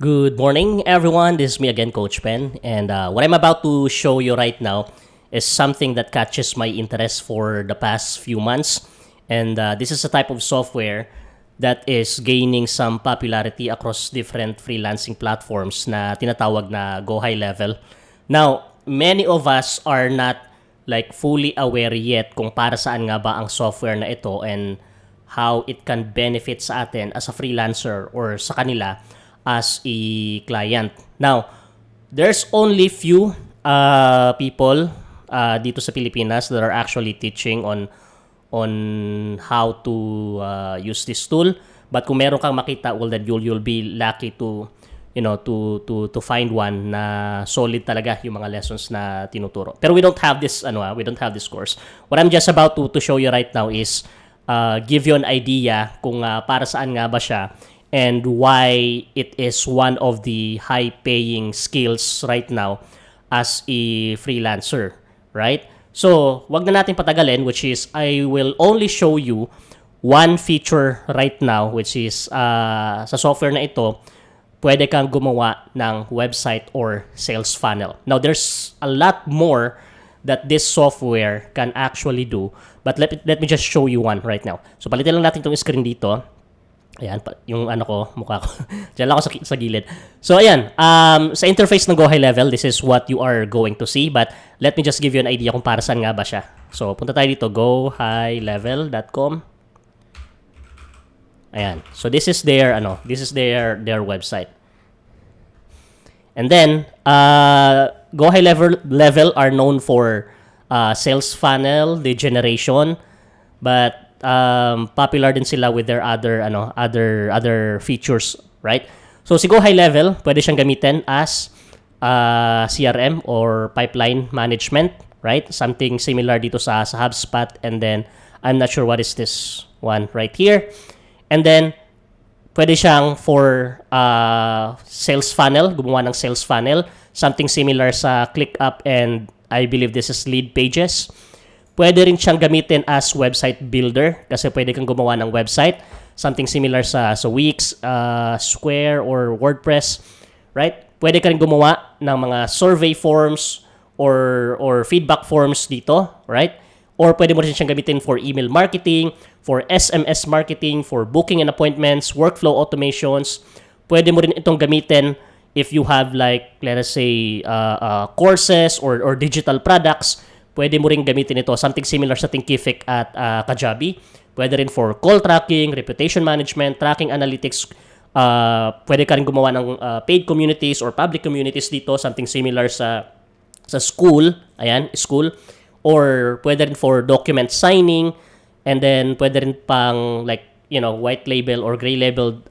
Good morning, everyone. This is me again, Coach Ben. And what I'm about to show you right now is something that catches my interest for the past few months. And this is a type of software that is gaining some popularity across different freelancing platforms na tinatawag na Go High Level. Now, many of us are not like fully aware yet kung para saan nga ba ang software na ito and how it can benefit sa atin as a freelancer or sa kanila as a client. Now, there's only few people dito sa Pilipinas that are actually teaching on how to use this tool. But kung meron kang makita, well, then you'll be lucky to to find one na solid talaga yung mga lessons na tinuturo. Pero we don't have this course. What I'm just about to show you right now is give you an idea kung para saan nga ba siya and why it is one of the high-paying skills right now as a freelancer, right? So, wag na natin patagalin, which is I will only show you one feature right now, which is sa software na ito, pwede kang gumawa ng website or sales funnel. Now, there's a lot more that this software can actually do, but let me just show you one right now. So, palitin lang natin itong screen dito. Ayan, yung mukha ko. Diyan lang ako sa gilid. So, ayan. Sa interface ng Go High Level, this is what you are going to see. But let me just give you an idea kung para saan nga ba siya. So, punta tayo dito, gohighlevel.com. Ayan. So, this is their website. And then, Go High Level are known for sales funnel, lead generation, but popular din sila with their other features, right? So si Go High Level, pwede siyang gamitin as CRM or pipeline management, right? Something similar dito sa HubSpot, and then I'm not sure what is this one right here. And then pwede siyang for sales funnel, gumawa ng sales funnel, something similar sa ClickUp, and I believe this is Lead Pages. Pwede rin siyang gamitin as website builder kasi pwede kang gumawa ng website. Something similar sa Wix, Square, or WordPress. Right? Pwede ka rin gumawa ng mga survey forms or feedback forms dito. Right? Or pwede mo rin siyang gamitin for email marketing, for SMS marketing, for booking and appointments, workflow automations. Pwede mo rin itong gamitin if you have like, let us say, courses or digital products. Pwede mo rin gamitin ito, something similar sa Thinkific at Kajabi. Pwede rin for call tracking, reputation management, tracking analytics. Pwede ka rin gumawa ng paid communities or public communities dito, something similar sa school. Ayan, school. Or pwede rin for document signing. And then pwede rin pang like, white label or gray labeled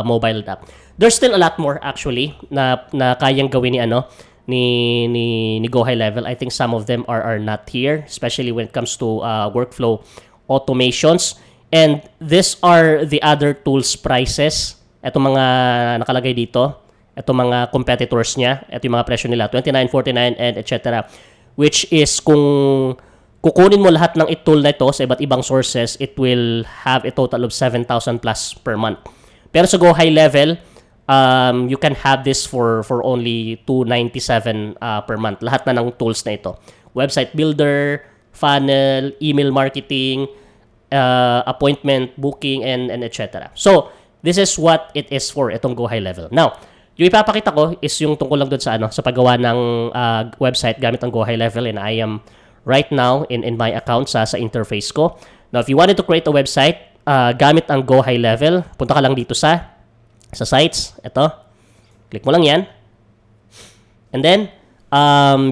mobile app. There's still a lot more actually na kayang gawin ni Go High Level. I think some of them are not here, especially when it comes to workflow automations. And these are the other tools prices. Ito mga nakalagay dito. Ito mga competitors niya. Ito yung mga presyo nila, $29, $49, and etc. Which is kung kukunin mo lahat ng tool na ito sa iba't ibang sources, it will have a total of 7,000 plus per month. Pero sa Go High Level, you can have this for only $297 per month. Lahat na ng tools na ito. Website builder, funnel, email marketing, appointment, booking, and etc. So, this is what it is for itong Go High Level. Now, yung ipapakita ko is yung tungkol lang doon sa paggawa ng website gamit ang Go High Level, and I am right now in my account sa interface ko. Now, if you wanted to create a website gamit ang Go High Level, punta ka lang dito sa sites, ito. Click mo lang yan. And then,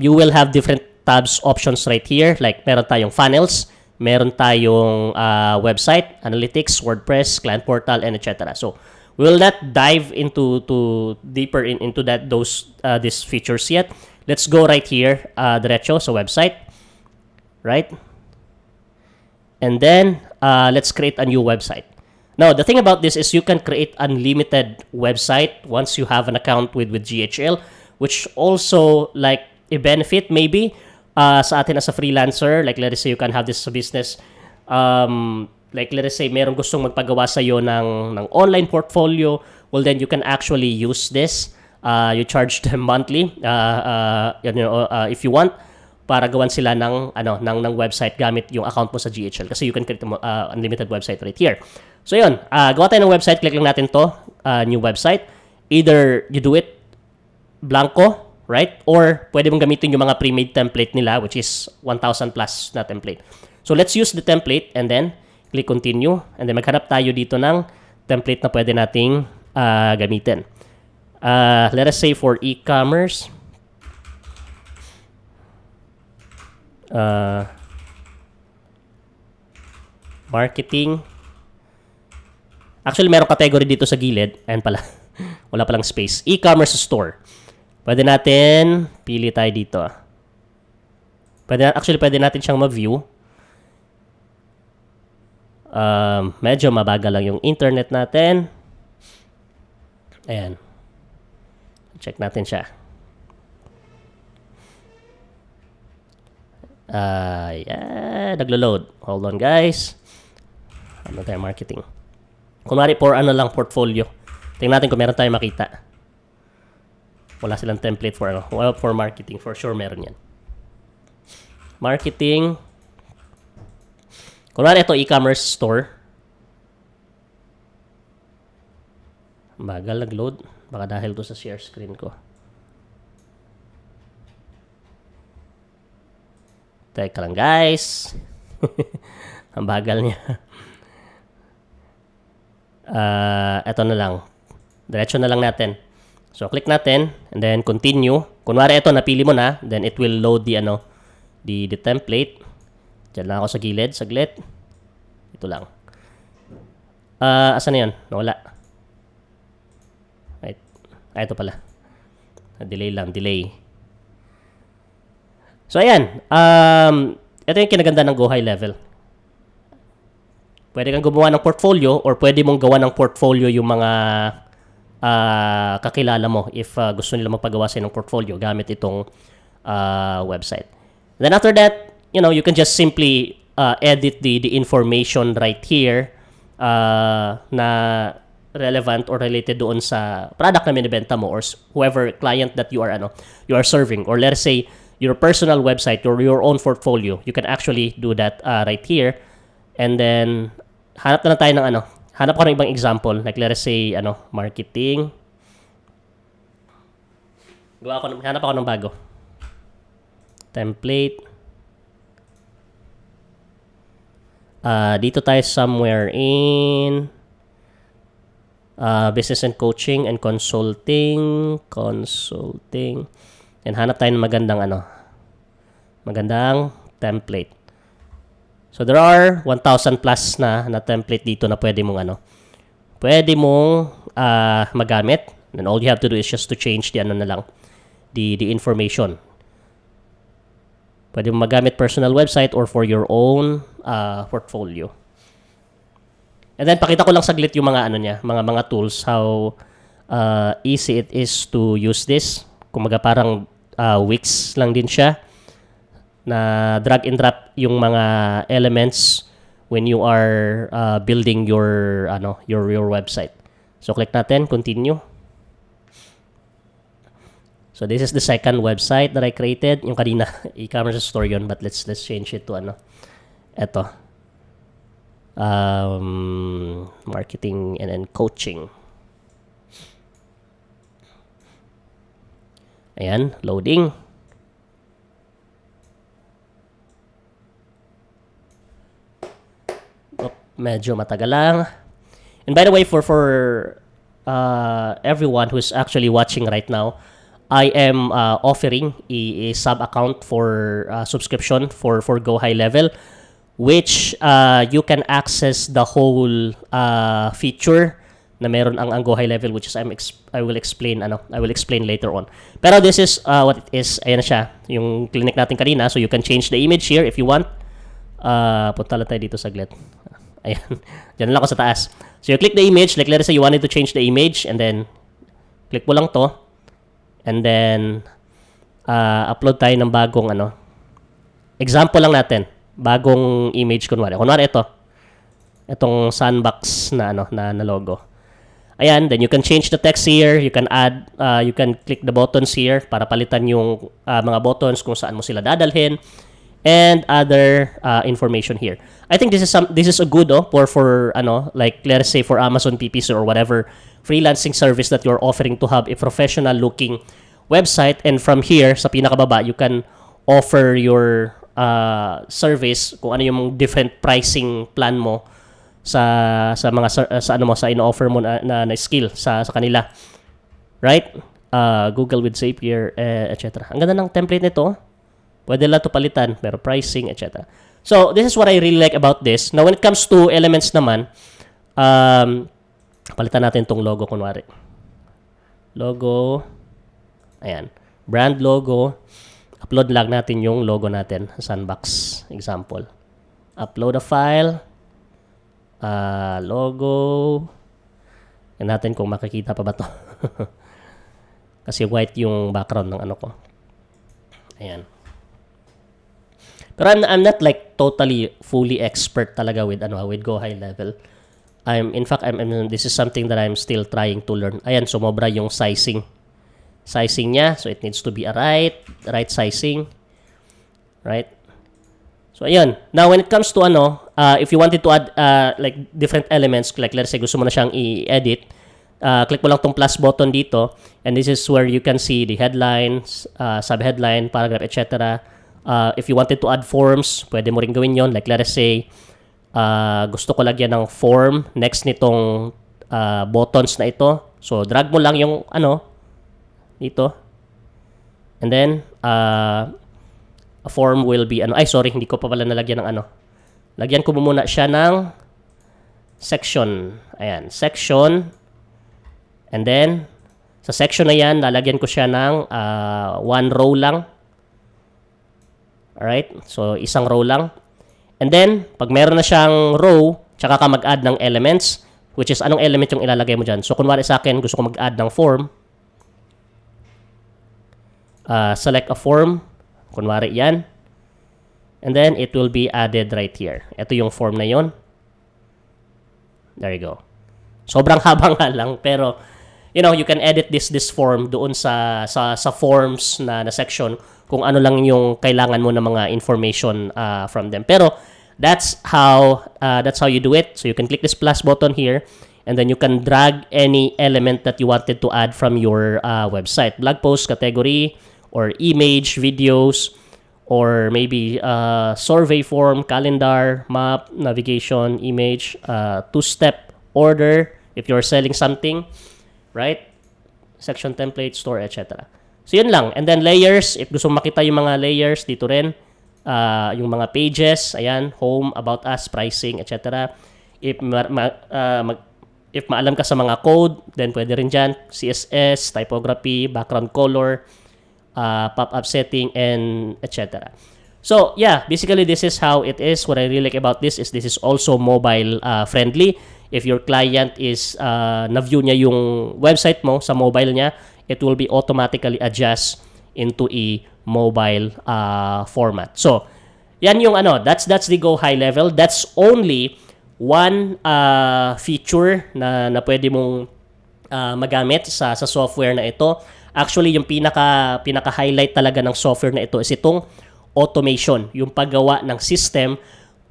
you will have different tabs options right here. Like, meron tayong funnels, meron tayong website, analytics, WordPress, client portal, and etc. So, we will not dive into deeper into these features yet. Let's go right here, diretso sa website. Right? And then, let's create a new website. Now, the thing about this is you can create unlimited website once you have an account with GHL, which also like a benefit maybe sa atin as a freelancer. Like let's say you can have this business Like let's say merong gustong magpagawa sa iyo ng online portfolio, well then you can actually use this. You charge them monthly, if you want, para gawan sila ng website gamit yung account mo sa GHL kasi you can create unlimited website right here. So yun, gawa tayo ng website, click lang natin to, new website. Either you do it blanco, right? Or pwede mong gamitin yung mga pre-made template nila which is 1,000 plus na template. So let's use the template and then click continue and then maghanap tayo dito ng template na pwede nating gamitin. Let us say for e-commerce, marketing. Actually, merong category dito sa gilid. Ayan pala. Wala palang space. E-commerce store. Pwede natin, pili tayo dito. Pwede natin siyang ma-view. Medyo mabagal lang yung internet natin. Ayan. Check natin siya. Naglo-load. Hold on, guys. Ano tayo marketing? Kunwari for portfolio. Tingnan natin kung meron tayong makita. Wala silang template for marketing. For sure meron yan. Marketing. Kunwari ito e-commerce store. Bagal nag-load. Baka dahil to sa share screen ko. Teka lang, guys. Ang bagal niya. Ito na lang. Diretso na lang natin. So, click natin and then continue. Kunwari ito, napili mo na, then it will load the template. Diyan lang ako sa gilid, saglit. Ito lang. Asan na yan? Nawala. Right. Ito pala. Delay lang, delay. So, ayan. Ito yung kinaganda ng Go High Level. Pwede kang gumawa ng portfolio or pwede mong gawa ng portfolio yung mga kakilala mo if gusto nila magpagawa sa'yo ng portfolio gamit itong website. Then after that, you can just simply edit the information right here na relevant or related doon sa product na binibenta mo or whoever client that you are serving. Or let's say, your personal website or your own portfolio, you can actually do that right here. And then, hanap na tayo ng hanap ko ng ibang example. Like, let's say, marketing. Hanap ako ng bago. Template. Dito tayo somewhere in business and coaching and consulting. And hanap tayo ng magandang template. So there are 1,000 plus na template dito na pwede mong magamit. And all you have to do is just to change the information. Pwede mong magamit personal website or for your own portfolio. And then pakita ko lang saglit yung mga tools, how easy it is to use this. Kumaga parang Wix lang din siya na drag and drop yung mga elements when you are building your website. So click natin, continue. So this is the second website that I created. Yung kanina e-commerce store yun, but let's change it to eto. Marketing and then coaching. Ayan, loading. Medyo matagal lang. And by the way, for everyone who's actually watching right now, I am offering a sub account for subscription for Go High Level, which you can access the whole feature na meron ang Go High Level, which is I will explain later on. Pero this is what it is. Ayan na siya, yung clinic natin kanina. So you can change the image here if you want. Punta lang tayo dito saglit. Ayan. Diyan lang ako sa taas. So you click the image, like let's say you wanted to change the image, and then click mo lang to. And then upload tayo ng bagong example lang natin. Bagong image kunwari. Kunwari ito. Itong sandbox na na logo. Ayan, then you can change the text here, you can add, you can click the buttons here para palitan yung mga buttons kung saan mo sila dadalhin, and other information here. I think this is a good for like let's say for Amazon PPC or whatever freelancing service that you're offering to have a professional looking website, and from here sa pinakababa you can offer your service kung ano yung different pricing plan mo sa mga sa ino-offer mo na skill sa kanila, right? Google with Zapier, etc. Ang ganda ng template nito. Pwede lang to palitan, pero pricing, etc. So this is what I really like about this. Now when it comes to elements naman, palitan natin tong logo kunwari. Logo, ayan, brand logo. Upload lang natin yung logo natin, sandbox example. Upload a file. Logo. Yan natin kung makikita pa ba to. Kasi white yung background ng ano ko. Ayan. Pero I'm not like totally fully expert talaga with Go High Level. This is something that I'm still trying to learn. Ayan, sumobra yung sizing. Sizing niya, so it needs to be a right sizing. Right? So ayun. Now when it comes to if you wanted to add like different elements, like let's say gusto mo na siyang i-edit, click mo lang tong plus button dito, and this is where you can see the headlines, subheadline, paragraph, etc. If you wanted to add forms, pwede mo rin gawin yon. Like let's say gusto ko lagyan ng form next nitong buttons na ito. So drag mo lang yung dito. And then a form will be hindi ko pa pala nalagyan ng Lagyan ko muna siya ng section. Ayan, section. And then sa section na yan, lalagyan ko siya ng one row lang. Alright? So isang row lang. And then pag meron na siyang row, tsaka ka mag-add ng elements, which is anong element yung ilalagay mo dyan. So kunwari sa akin, gusto ko mag-add ng form. Select a form. Kunwari yan. And then, it will be added right here. Ito yung form na yon. There you go. Sobrang haba nga lang. Pero, you can edit this form doon sa forms na section kung ano lang yung kailangan mo ng mga information from them. Pero, that's how you do it. So, you can click this plus button here. And then, you can drag any element that you wanted to add from your website. Blog post, category, or image, videos, or maybe survey form, calendar, map, navigation, image, two-step order if you're selling something, right? Section template, store, etc. So yun lang. And then layers, if gusto makita yung mga layers, dito rin. Yung mga pages, ayan, home, about us, pricing, etc. If maalam ka sa mga code, then pwede rin dyan. CSS, typography, background color, pop-up setting, and etc. So yeah, basically this is how it is. What I really like about this is also mobile friendly. If your client is na-view niya yung website mo sa mobile niya, it will be automatically adjust into a mobile format. So yan yung that's the Go High Level. That's only one feature na pwede mong magamit sa software na ito. Actually, yung pinaka-highlight talaga ng software na ito is itong automation, yung paggawa ng system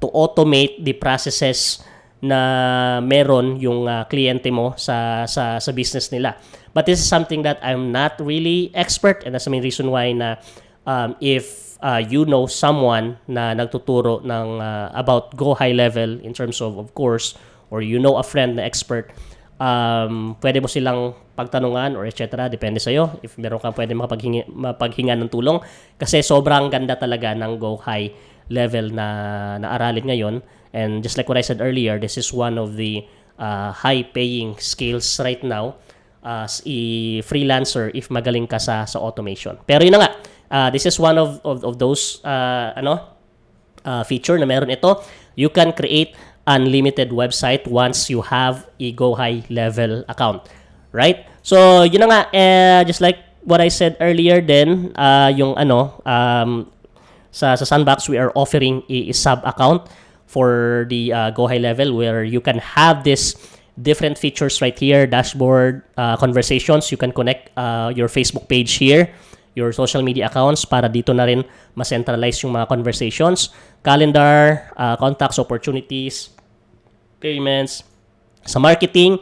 to automate the processes na meron yung kliyente mo sa business nila. But this is something that I'm not really expert, and that's the main reason why na if you know someone na nagtuturo ng about Go High Level in terms of course, or you know a friend na expert, pwede mo silang pagtanungan or etc. Depende sa'yo if meron kang pwede mapaghinga ng tulong, kasi sobrang ganda talaga ng Go High Level na aralin ngayon. And just like what I said earlier, this is one of the high-paying skills right now as a freelancer if magaling ka sa automation. Pero yun na nga, this is one of those feature na meron ito. You can create unlimited website once you have a Go High Level account, right? So yun na nga, just like what I said earlier, then yung sa Sandbox we are offering a sub account for the Go High Level, where you can have this different features right here, dashboard, conversations. You can connect your Facebook page here, your social media accounts, para dito na rin ma-centralize yung mga conversations. Calendar, contacts, opportunities, payments. Sa marketing,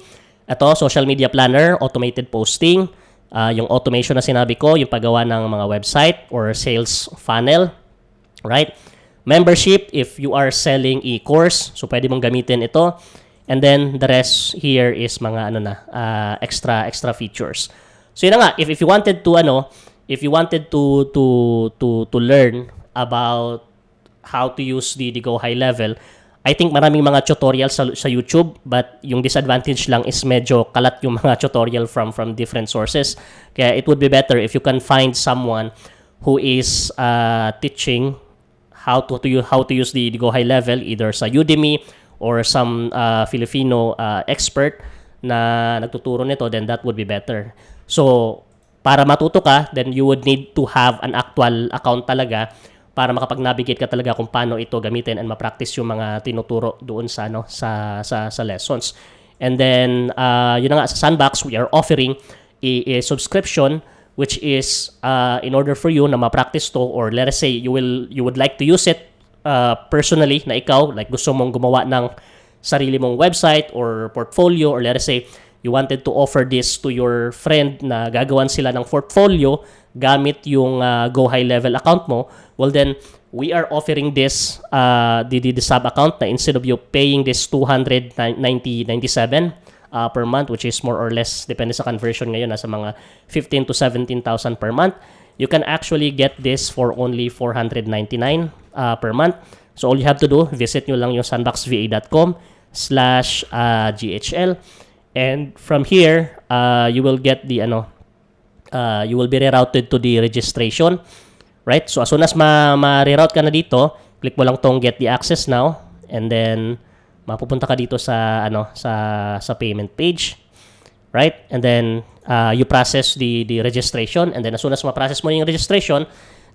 ito, social media planner, automated posting, yung automation na sinabi ko, yung paggawa ng mga website or sales funnel, right? Membership, if you are selling e-course, so pwede mong gamitin ito. And then the rest here is mga extra features. So yun na nga, if you wanted to to learn about how to use the Go High Level, I think maraming mga tutorial sa YouTube, but yung disadvantage lang is medyo kalat yung mga tutorial from different sources. Kaya it would be better if you can find someone who is teaching how to use the Go High Level, either sa Udemy or some Filipino expert na nagtuturo nito, then that would be better. So, para matuto ka, then you would need to have an actual account talaga para makapag-navigate ka talaga kung paano ito gamitin and ma-practice yung mga tinuturo doon sa lessons. And then yun na nga, sa Sandbox we are offering a subscription, which is in order for you na ma-practice to, or let us say you would like to use it personally, na ikaw like gusto mong gumawa ng sarili mong website or portfolio, or let us say you wanted to offer this to your friend na gagawan sila ng portfolio gamit yung Go High Level account mo, well then we are offering this the sub account na instead of you paying this 297 per month, which is more or less, depende sa conversion ngayon, nasa mga 15 to 17,000 per month, you can actually get this for only 499 per month. So all you have to do, visit nyo lang yung sandboxva.com/GHL, and from here you will get the you will be rerouted to the registration, right? So as soon as ma-reroute ka na dito, click mo lang tong get the access now, and then mapupunta ka dito sa sa payment page, right? And then you process the registration, and then as soon as ma-process mo yung registration,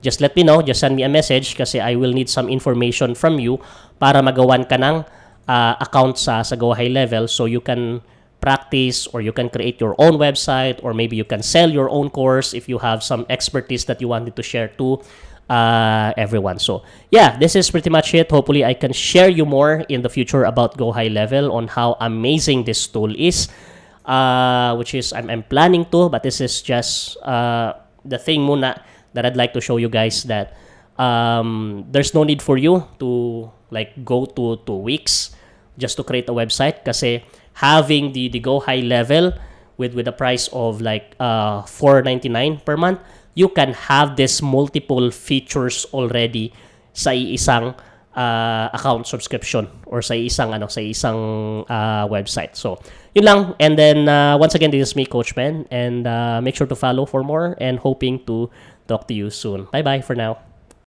just let me know, just send me a message kasi I will need some information from you para magawan ka ng account sa Go High Level, so you can practice, or you can create your own website, or maybe you can sell your own course if you have some expertise that you wanted to share to everyone. So yeah, this is pretty much it. Hopefully I can share you more in the future about Go High Level, on how amazing this tool is, which is I'm planning to, but this is just the thing muna that I'd like to show you guys, that there's no need for you to like go to 2 weeks just to create a website, kasi having the Go High Level with a price of like $499 per month, you can have this multiple features already sa isang account subscription, or sa isang website. So yun lang, and then once again, this is me, Coach Ben, and make sure to follow for more, and hoping to talk to you soon. Bye bye for now.